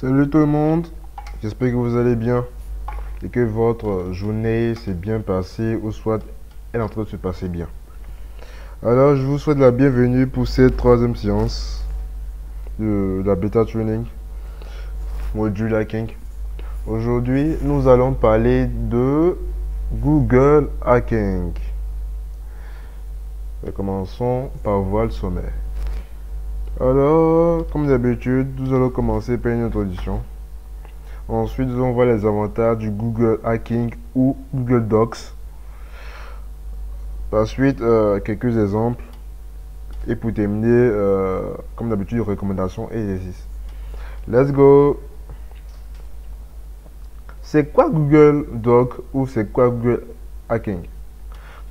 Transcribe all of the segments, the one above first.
Salut tout le monde, j'espère que vous allez bien et que votre journée s'est bien passée ou soit elle est en train de se passer bien. Alors, je vous souhaite la bienvenue pour cette troisième séance de la bêta training module hacking. Aujourd'hui, nous allons parler de Google Hacking. Commençons par voir le sommaire. Alors, comme d'habitude, nous allons commencer par une introduction. Ensuite, nous allons voir les avantages du Google Hacking ou Google Docs. Par suite, quelques exemples. Et pour terminer, comme d'habitude, recommandations et exercices. Let's go! C'est quoi Google Docs ou c'est quoi Google Hacking?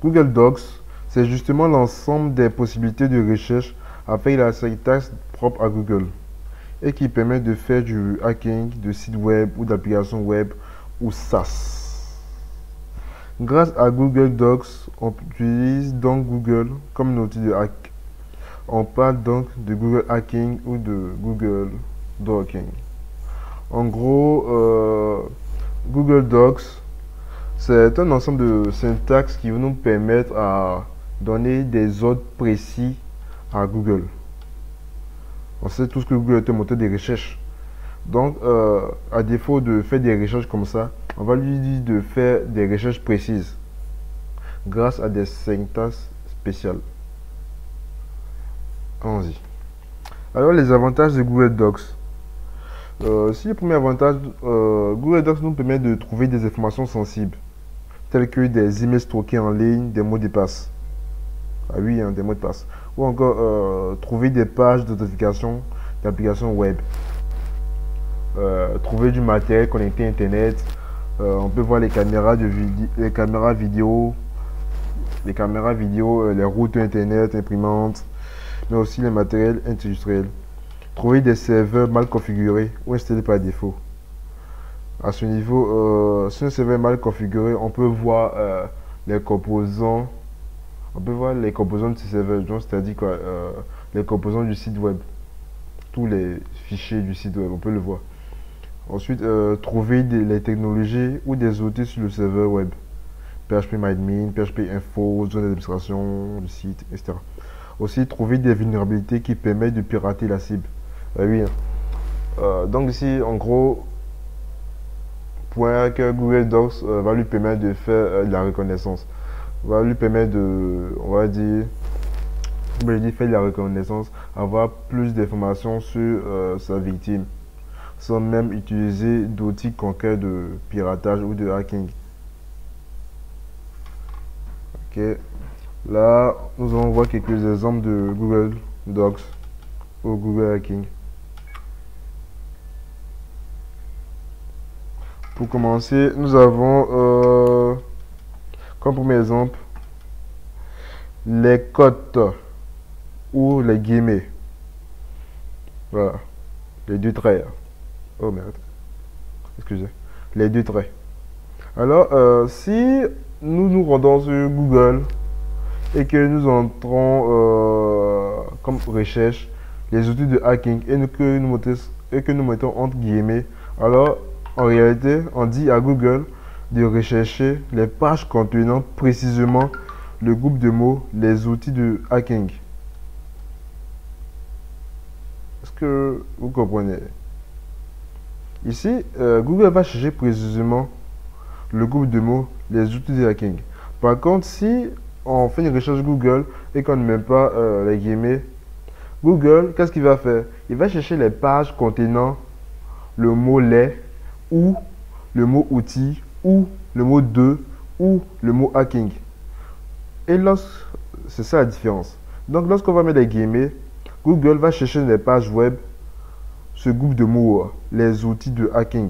Google Docs, c'est justement l'ensemble des possibilités de recherche avec la syntaxe propre à Google et qui permet de faire du hacking de sites web ou d'applications web ou SaaS. Grâce à Google Docs, on utilise donc Google comme un outil de hack. On parle donc de Google Hacking ou de Google Docking. En gros, Google Docs, c'est un ensemble de syntaxes qui vont nous permettre à donner des ordres précis à Google. On sait tous que Google est un moteur de recherche. Donc, à défaut de faire des recherches comme ça, on va lui dire de faire des recherches précises grâce à des syntaxes spéciales. Allons-y. Alors, les avantages de Google Docs. Si le premier avantage, Google Docs nous permet de trouver des informations sensibles, telles que des emails stockés en ligne, des mots de passe. Ah oui, hein, des mots de passe. Ou encore trouver des pages d'authentification d'applications web. Trouver du matériel connecté à Internet. On peut voir les caméras vidéo, les routeurs Internet, imprimantes, mais aussi les matériels industriels. Trouver des serveurs mal configurés ou installés par défaut. À ce niveau, si un serveur est mal configuré, on peut voir les composants. On peut voir les composants de ce serveur, c'est-à-dire quoi, les composants du site web. Tous les fichiers du site web, on peut le voir. Ensuite, trouver les technologies ou des outils sur le serveur web. PHP-MyAdmin, PHP-Info, zone d'administration du site, etc. Aussi, trouver des vulnérabilités qui permettent de pirater la cible. Oui. Donc ici, en gros, point que Google Docs va lui permettre de faire de la reconnaissance. Va lui permettre de, on va dire, faire de la reconnaissance, avoir plus d'informations sur sa victime, sans même utiliser d'outils concrets de piratage ou de hacking. Ok. Là, nous allons voir quelques exemples de Google Docs ou Google Hacking. Pour commencer, nous avons comme premier exemple les cotes ou les guillemets. Voilà, les deux traits. Oh merde, excusez, les deux traits. Alors, si nous nous rendons sur Google et que nous entrons comme recherche les outils de hacking et que nous mettons entre guillemets, alors en réalité, on dit à Google de rechercher les pages contenant précisément le groupe de mots, les outils de hacking. Est-ce que vous comprenez? Ici, Google va chercher précisément le groupe de mots, les outils de hacking. Par contre, si on fait une recherche Google et qu'on ne met pas les guillemets, Google, qu'est-ce qu'il va faire? Il va chercher les pages contenant le mot les ou le mot outil ou le mot de ou le mot hacking. Et c'est ça la différence. Donc lorsqu'on va mettre des guillemets, Google va chercher les pages web, ce groupe de mots, les outils de hacking.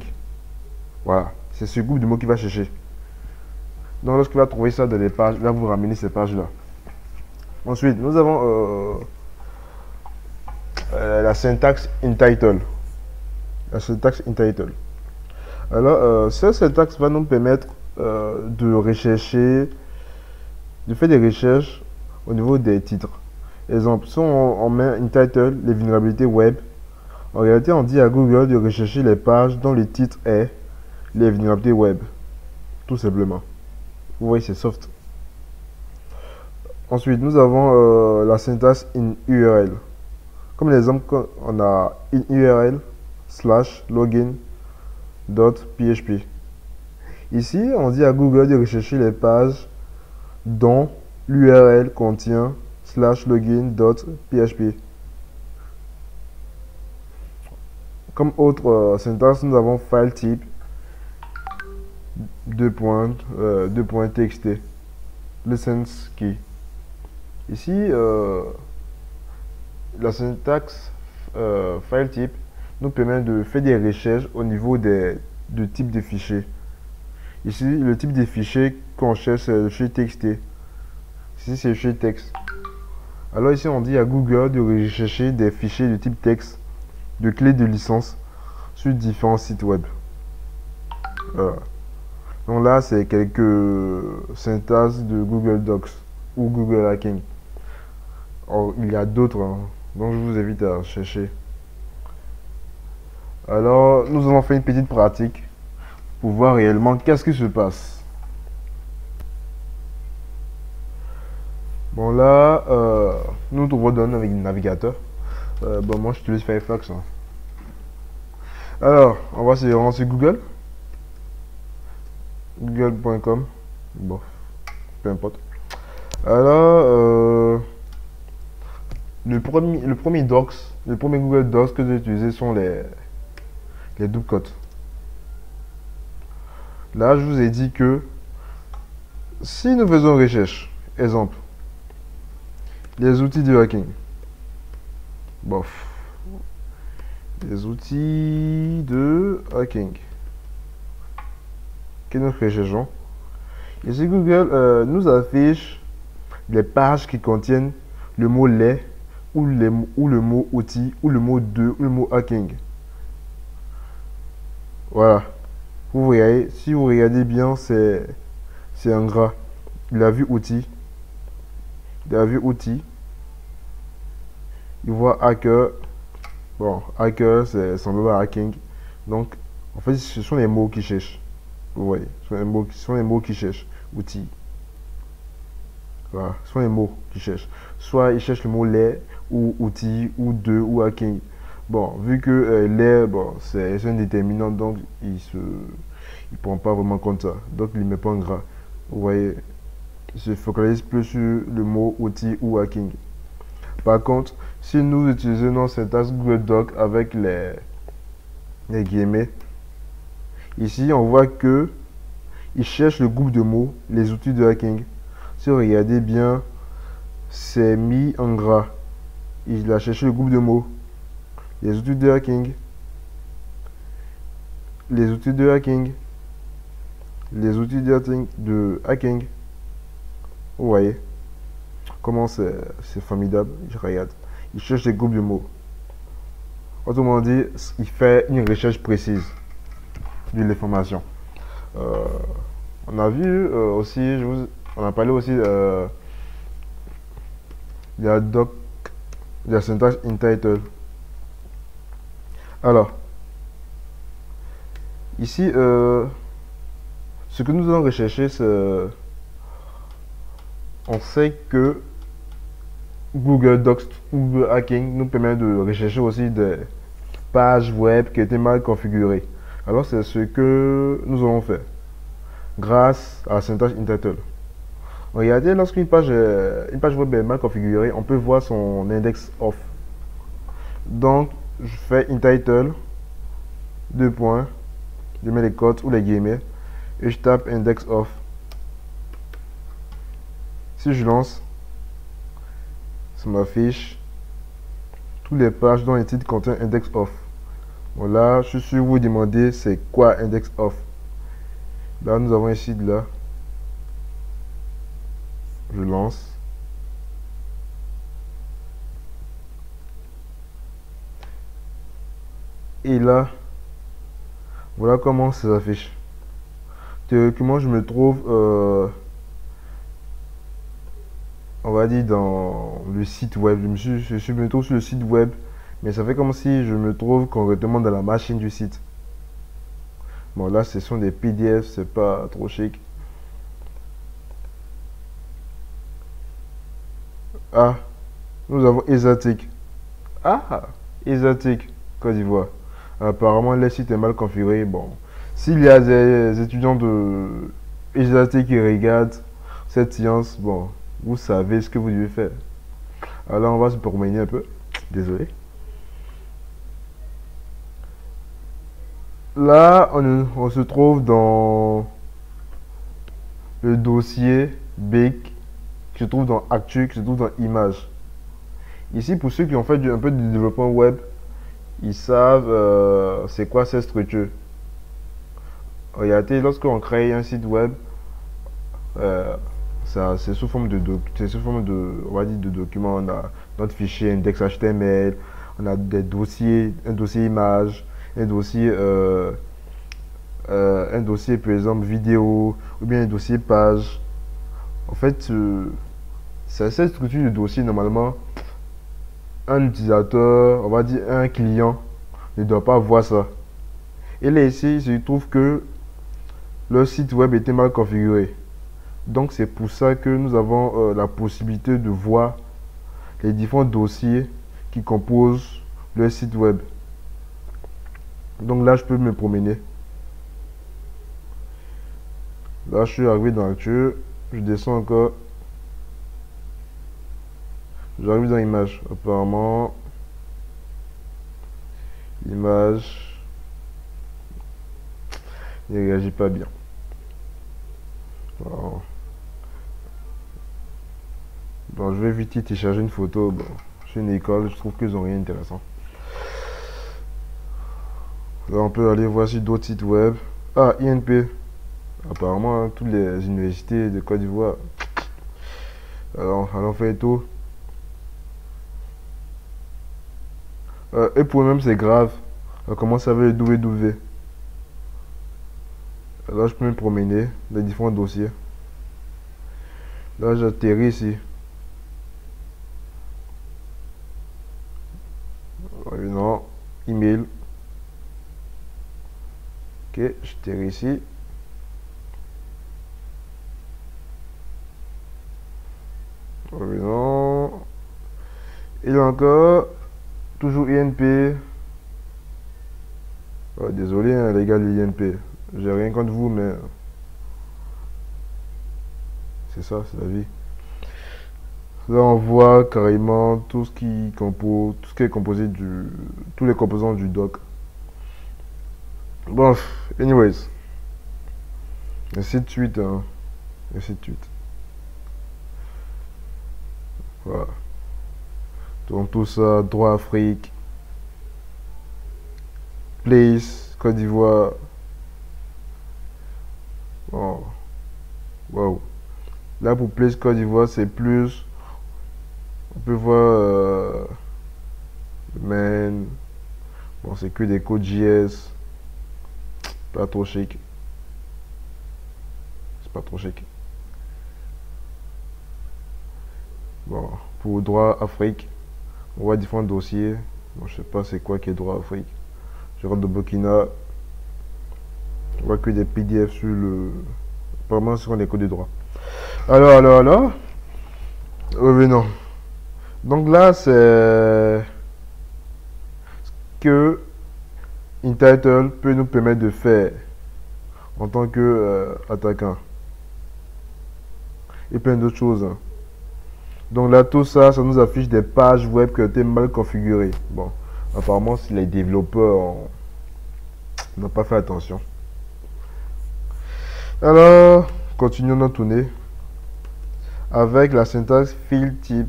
Voilà, c'est ce groupe de mots qu'il va chercher. Donc lorsqu'il va trouver ça dans les pages, il va vous ramener ces pages-là. Ensuite, nous avons la syntaxe entitle. La syntaxe entitle. Alors, cette syntaxe va nous permettre de rechercher, de faire des recherches au niveau des titres. Exemple, si on met entitle, les vulnérabilités web, En réalité, on dit à Google de rechercher les pages dont le titre est les vulnérabilités web. Tout simplement. Vous voyez, c'est soft. Ensuite, nous avons la syntaxe in URL. Comme l'exemple, on a in URL / login.php. Ici, on dit à Google de rechercher les pages dont l'URL contient /login.php. Comme autre syntaxe, nous avons file type $txt license key. Ici, la syntaxe file type nous permet de faire des recherches au niveau du type de fichier. Ici, le type de fichier qu'on cherche, c'est le fichier txt. Ici, c'est le fichier texte. Alors ici, on dit à Google de rechercher des fichiers de type texte de clés de licence sur différents sites web. Voilà. Donc là, c'est quelques syntaxes de Google Docs ou Google Hacking. Or, il y a d'autres, hein, donc je vous invite à chercher. Alors, nous allons faire une petite pratique pour voir réellement qu'est-ce qui se passe. Bon là, nous nous trouvons dans un navigateur. Bon, moi j'utilise Firefox. Hein. Alors, on va se rendre sur Google. Google.com. Bon, peu importe. Alors, le premier Google Docs que j'ai utilisé sont les double quotes. Là, je vous ai dit que si nous faisons une recherche, exemple, les outils de hacking. Bof. Les outils de hacking. Que nous recherchons. Ici, Google nous affiche les pages qui contiennent le mot les ou le mot outil ou le mot de ou le mot hacking. Voilà. Vous voyez, si vous regardez bien, c'est un gras. Il a vu outil. Il a vu outil. Il voit hacker. Bon, hacker, c'est semblable à hacking. Donc, en fait, ce sont les mots qu'il cherche. Vous voyez, ce sont les mots qu'il cherche. Outil. Voilà, ce sont les mots qu'il cherche. Soit il cherche le mot les, ou outil, ou de, ou hacking. Bon, vu que les, bon, c'est un déterminant, donc il prend pas vraiment compte ça. Donc il ne met pas en gras. Vous voyez, il se focalise plus sur le mot outil ou hacking. Par contre, si nous utilisons notre syntaxe Google Doc avec les guillemets, ici on voit que il cherche le groupe de mots, les outils de hacking. Si vous regardez bien, c'est mis en gras. Il a cherché le groupe de mots, les outils de hacking, les outils de hacking, les outils de hacking. Vous voyez comment c'est formidable. Je regarde. Il cherche des groupes de mots. Autrement dit, il fait une recherche précise de l'information. On a vu aussi, on a parlé aussi de la doc, de la syntaxe entitled. Alors, ici, ce que nous allons rechercher, c'est, on sait que Google Docs ou Google Hacking nous permet de rechercher aussi des pages web qui étaient mal configurées. Alors, c'est ce que nous allons faire grâce à la syntaxe entitled. Regardez, lorsqu'une page web est mal configurée, on peut voir son index off. Donc, je fais entitled, deux points, je mets les cotes ou les guillemets, et je tape index off. Si je lance, ça m'affiche toutes les pages dont le titre contient index off. Voilà, je suis sûr que vous demandez c'est quoi index off. Là, nous avons ici de là. Je lance. Et là, voilà comment ça s'affiche. Théoriquement, je me trouve, on va dire, dans le site web. Je me trouve sur le site web Mais ça fait comme si je me trouve correctement dans la machine du site. Bon, là, ce sont des PDF, c'est pas trop chic. Ah, nous avons Exatic. Ah, Exatic, Côte d'Ivoire. Apparemment, le site est mal configuré. Bon, s'il y a des étudiants de Exatic qui regardent cette science, bon, vous savez ce que vous devez faire. Alors, on va se promener un peu. Désolé. Là, on se trouve dans le dossier BIC qui se trouve dans Actu, qui se trouve dans Images. Ici, pour ceux qui ont fait un peu de développement web, ils savent c'est quoi cette structure. Regardez, lorsqu'on crée un site web, euh, c'est sous forme on va dire, de documents. On a notre fichier index HTML, on a des dossiers, un dossier image, un dossier par exemple vidéo, ou bien un dossier page. En fait, c'est cette structure de dossier normalement. Un utilisateur, on va dire un client, ne doit pas voir ça. Et là ici, il se trouve que le site web était mal configuré. Donc c'est pour ça que nous avons la possibilité de voir les différents dossiers qui composent le site web. Donc là, je peux me promener. Là, je suis arrivé dans Actu. Je descends encore. J'arrive dans Image. Apparemment, Image ne réagit pas bien. Bon. Bon, je vais vite télécharger une photo. Bon, c'est une école, je trouve qu'ils n'ont rien d'intéressant. Là, on peut aller voir sur d'autres sites web. Ah, INP. Apparemment, toutes les universités de Côte d'Ivoire. Alors, allons faire tout. Et pour eux-mêmes, c'est grave. On commence avec le www. Là, je peux me promener dans les différents dossiers. Là, j'atterris ici. Non, email. Ok, j'atterris ici. Non. Et là encore, toujours INP. Oh, désolé, hein, les gars de l'INP. J'ai rien contre vous, mais c'est ça, c'est la vie. Là, on voit carrément tout ce qui est composé tous les composants du doc. Bon, anyways, ainsi de suite, hein, ainsi de suite. Voilà. Donc tout ça, droit Afrique, place, Côte d'Ivoire. Oh, wow. Là pour place Côte d'Ivoire, c'est plus. On peut voir man. Bon, c'est que des codes JS. Pas trop chic. C'est pas trop chic. Bon, pour droit Afrique, on voit différents dossiers. Bon, je sais pas c'est quoi qui est droit Afrique. Je rentre de Burkina. On voit que des PDF sur le. Apparemment, ce sont des codes de droit. Alors. Revenons. Donc là, c'est ce que InTitle peut nous permettre de faire en tant que attaquant. Et plein d'autres choses. Hein. Donc là, tout ça, ça nous affiche des pages web qui ont été mal configurées. Bon, apparemment, si les développeurs n'ont pas fait attention. Alors, continuons notre tournée avec la syntaxe field type.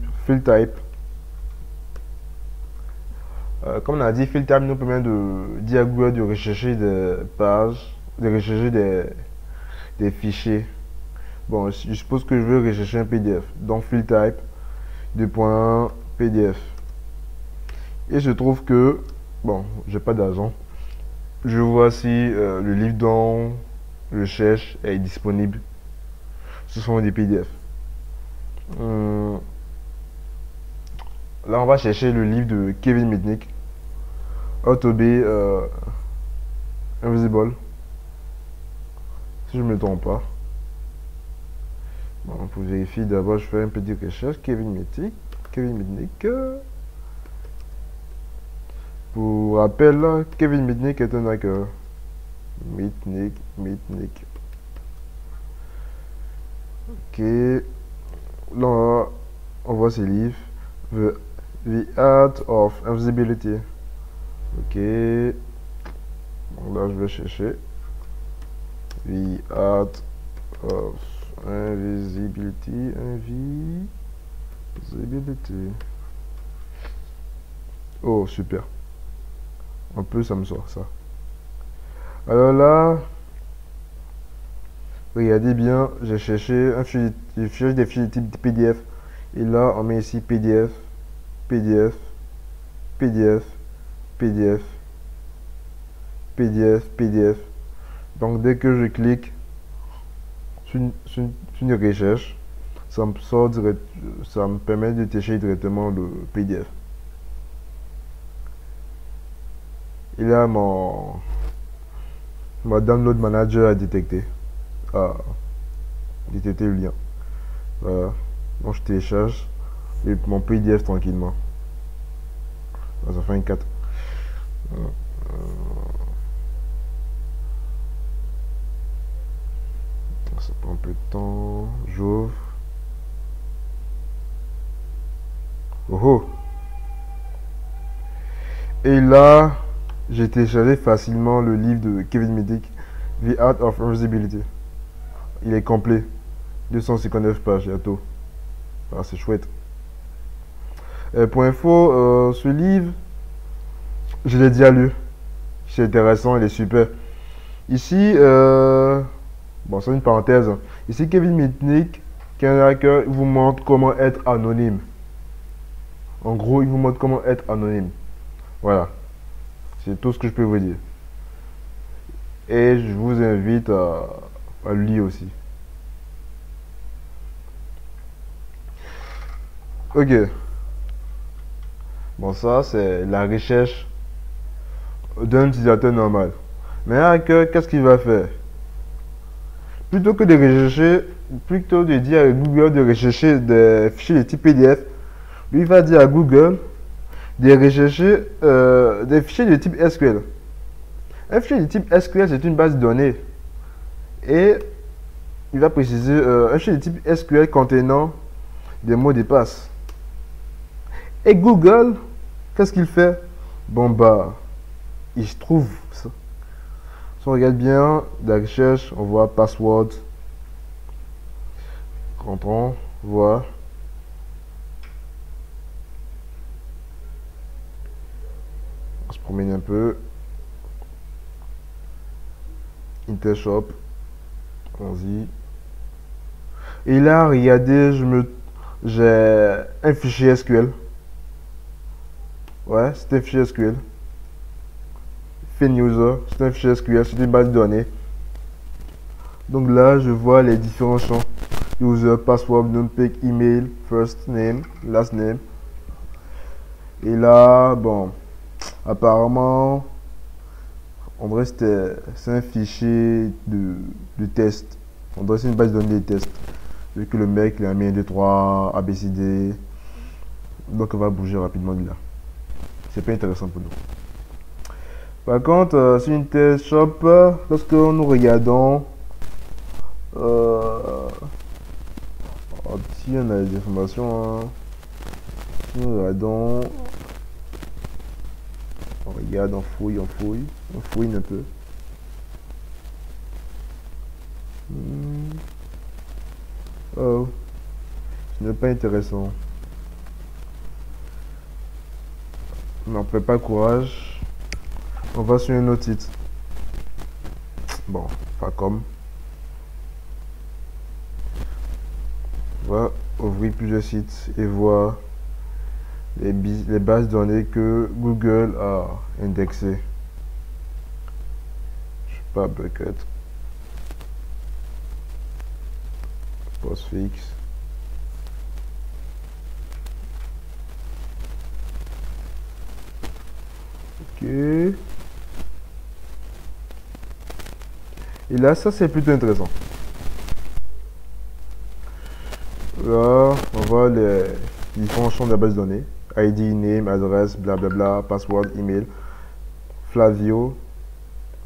Comme on a dit, field type nous permet de dire à Google de rechercher des pages, de rechercher des fichiers. Bon, je suppose que je veux rechercher un PDF. Donc field type .pdf. Et je trouve que, bon, j'ai pas d'argent. Je vois si le livre dont je cherche est disponible. Ce sont des PDF. Là, on va chercher le livre de Kevin Mitnick. to be invisible. Si je me trompe pas. Bon, pour vérifier, d'abord, je fais un petit recherche. Kevin Mitnick. Pour rappel, Kevin Mitnick est un hacker. Mitnick. Ok. Là, on voit ses livres. The Art of Invisibility. Ok. Donc là, je vais chercher. The Art of Invisibility. Oh, super. Un peu, ça me sort ça. Alors là, regardez bien, j'ai cherché un fichier, des fichiers de type PDF. Et là, on met ici PDF. Donc, dès que je clique sur une recherche, ça me permet de télécharger directement le PDF. Et là, mon download manager a détecté le lien. Voilà. Donc je télécharge mon PDF tranquillement. Ça fait un 4. Ça prend un peu de temps. J'ouvre. Oh. Et là, j'ai téléchargé facilement le livre de Kevin Mitnick, The Art of Invisibility. Il est complet. 259 pages, bientôt. Ah, c'est chouette. Pour info, ce livre, je l'ai déjà lu. C'est intéressant, il est super. Ici, bon, c'est une parenthèse. Ici, Kevin Mitnick, qui est un hacker, vous montre comment être anonyme. En gros, il vous montre comment être anonyme. Voilà. C'est tout ce que je peux vous dire. Et je vous invite à le lire aussi. Ok. Bon, ça, c'est la recherche d'un utilisateur normal. Mais un hacker, qu'est-ce qu'il va faire? Plutôt que de rechercher, plutôt de dire à Google de rechercher des fichiers de type PDF, lui il va dire à Google de rechercher des fichiers de type SQL. Un fichier de type SQL, c'est une base de données. Et il va préciser un fichier de type SQL contenant des mots de passe. Et Google, qu'est-ce qu'il fait? Bon, bah, il se trouve ça. Si on regarde bien la recherche, on voit password. Quand on voit on se promène un peu. Intershop. Allons-y. Et là, regardez, j'ai un fichier SQL. Ouais, c'est un fichier SQL. FinUser, c'est un fichier SQL, c'est une base de données. Donc là, je vois les différents champs. User, password, numpeg, email, first name, last name. Et là, bon, apparemment, on dirait que c'est un fichier de test. On dirait que c'est une base de données de test. Vu que le mec, il a mis 1, 2, 3, ABCD. Donc, on va bouger rapidement de là. C'est pas intéressant pour nous. Par contre, sur une test shop, lorsque nous regardons, si on a des informations, hein. Si nous regardons, on regarde, on fouille un peu. Oh, ce n'est pas intéressant. N'en fait pas courage. On va sur un autre site. Bon, pas comme. On va ouvrir plusieurs sites et voir les bases de données que Google a indexées. Je sais pas, Bucket. Postfix. Ok. Et là, ça c'est plutôt intéressant. Là, on voit les différents champs de la base de données. ID, name, adresse, blablabla, password, email. Flavio,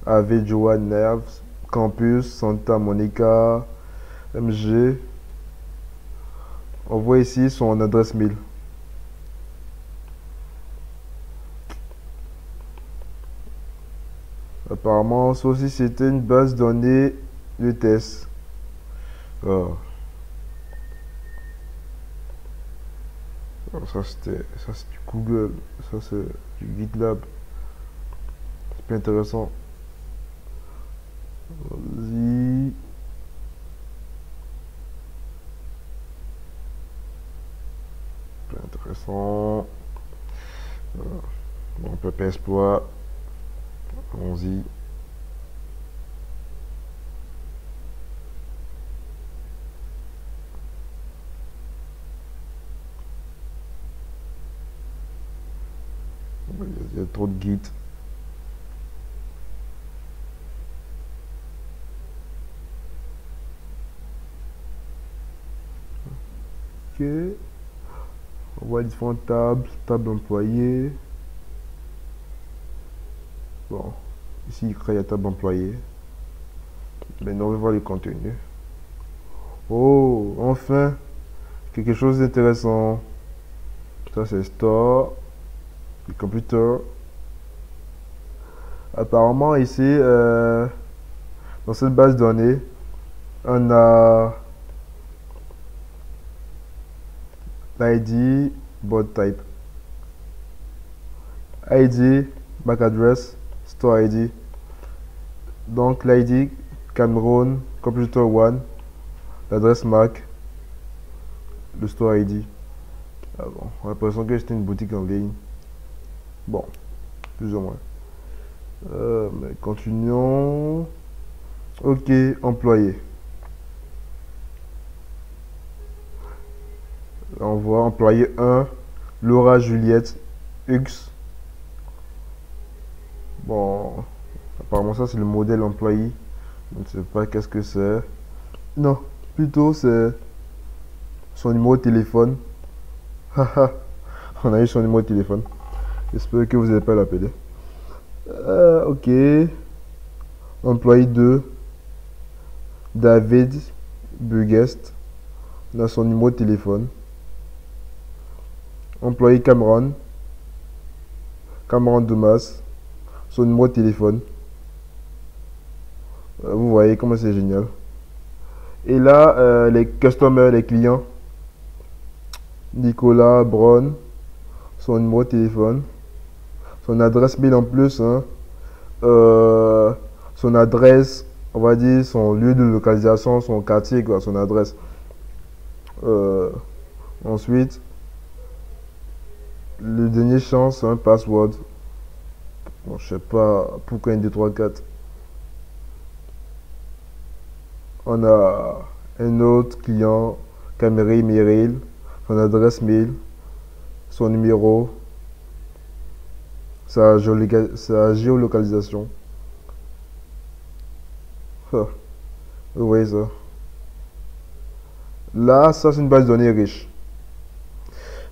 Ave Joa Nerves, Campus, Santa Monica, MG. On voit ici son adresse mail. Apparemment, ça aussi c'était une base de données de test. Ah. Ça c'est du Google, ça c'est du GitLab. C'est pas intéressant. Vas-y. Pas intéressant. Bon, PP exploit. Allons-y. Il y a trop de Git. Ok. On voit les différentes tables, table employée. Bon, ici il crée la table employée. Maintenant on va voir le contenu. Oh, enfin, quelque chose d'intéressant. Ça c'est store, le computer. Apparemment ici, dans cette base de données, on a l'ID, board type. ID, MAC address, store ID. Donc l'ID, Cameroun, computer 1, l'adresse MAC, le store ID. Ah bon, on a l'impression que c'était une boutique en ligne. Bon, plus ou moins. Mais continuons. Ok, employé. On voit employé 1, Laura Juliette, X. Bon, apparemment ça c'est le modèle employé. Je ne sais pas qu'est-ce que c'est. Non, plutôt c'est son numéro de téléphone. Haha, on a eu son numéro de téléphone. J'espère que vous n'allez pas l'appeler. Ok. Employé 2, David Bugest. On a son numéro de téléphone. Employé Cameron. Cameron Dumas. Son numéro de téléphone. Vous voyez comment c'est génial. Et là, les customers, les clients. Nicolas Brown. Son numéro de téléphone. Son adresse mail en plus. Hein. Son adresse, on va dire son lieu de localisation, son quartier, quoi, son adresse. Ensuite, le dernier champ, c'est un password. Bon, je sais pas pourquoi 1, 2, 3, 4. On a un autre client, Camery Meryl, son adresse mail, son numéro, sa géolocalisation. Ah, vous voyez ça. Là, ça c'est une base de données riche.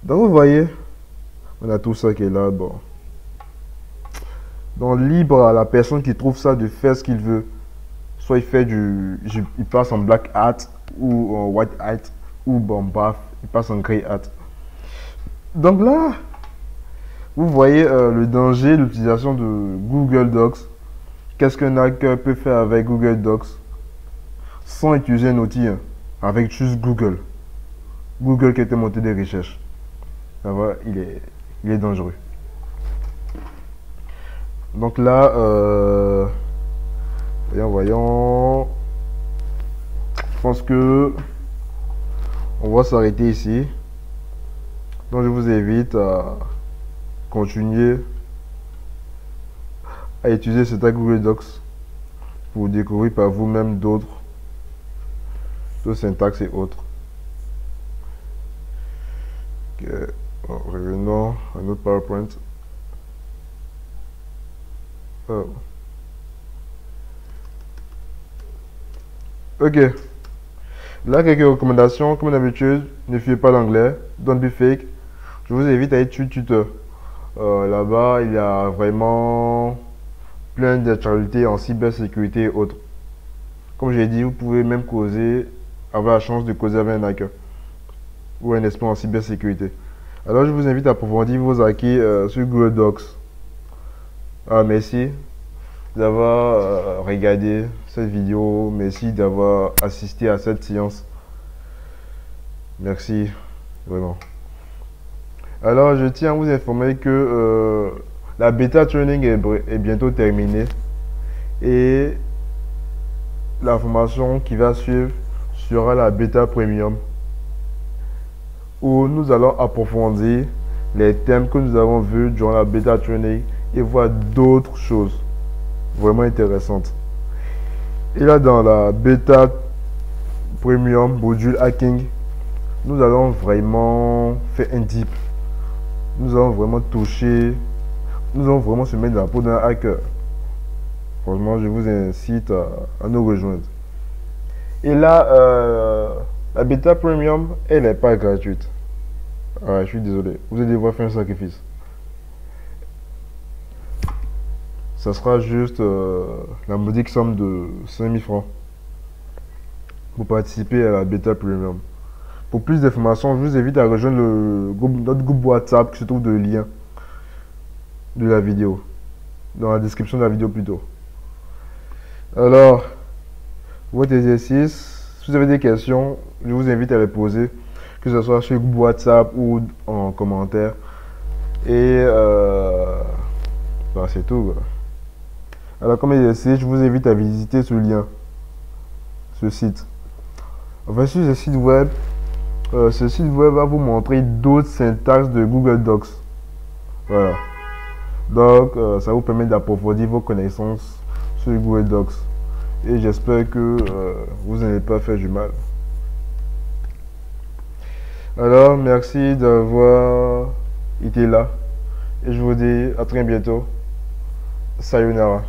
Donc vous voyez, on a tout ça qui est là. Bon. Donc libre à la personne qui trouve ça de faire ce qu'il veut. Soit il fait il passe en black hat ou en white hat ou bon bref, il passe en grey hat. Donc là, vous voyez le danger de l'utilisation de Google Docs. Qu'est-ce qu'un hacker peut faire avec Google Docs sans utiliser un outil, hein, avec juste Google. Google qui a été monté des recherches. Ça va, il est dangereux. Donc là, voyons. Je pense que on va s'arrêter ici. Donc je vous invite à continuer à utiliser cet Google Docs pour découvrir par vous-même d'autres syntaxes et autres. Okay. Bon, revenons à notre PowerPoint. Oh. Ok. Là, quelques recommandations. Comme d'habitude, ne fuyez pas l'anglais. Don't be fake. Je vous invite à être sur Twitter. Là-bas, il y a vraiment plein d'actualités en cybersécurité et autres. Comme j'ai dit, vous pouvez même causer, avoir la chance de causer avec un hacker ou un expert en cybersécurité. Alors, je vous invite à approfondir vos acquis sur Google Docs. Ah, merci d'avoir regardé cette vidéo. Merci d'avoir assisté à cette séance. Merci, vraiment. Alors, je tiens à vous informer que la bêta training est bientôt terminée et la formation qui va suivre sera la bêta premium où nous allons approfondir les thèmes que nous avons vus durant la bêta training et voir d'autres choses vraiment intéressantes. Et là, dans la bêta premium module hacking, nous allons vraiment faire un deep. Nous allons vraiment toucher, nous allons vraiment se mettre dans la peau d'un hacker. Franchement, je vous incite à nous rejoindre. Et là, la bêta premium, elle n'est pas gratuite. Ah, je suis désolé, vous allez devoir faire un sacrifice. Ça sera juste la modique somme de 5000 francs pour participer à la bêta premium. Pour plus d'informations, je vous invite à rejoindre notre groupe WhatsApp qui se trouve dans le lien de la vidéo, dans la description de la vidéo plutôt. Alors, votre exercice, si vous avez des questions, je vous invite à les poser, que ce soit sur le groupe WhatsApp ou en commentaire. Et bah, c'est tout. Alors, comme exercice, je vous invite à visiter ce lien, ce site. Enfin, sur ce site web va vous montrer d'autres syntaxes de Google Docs. Voilà. Donc, ça vous permet d'approfondir vos connaissances sur Google Docs. Et j'espère que vous n'allez pas faire du mal. Alors, merci d'avoir été là. Et je vous dis à très bientôt. Sayonara.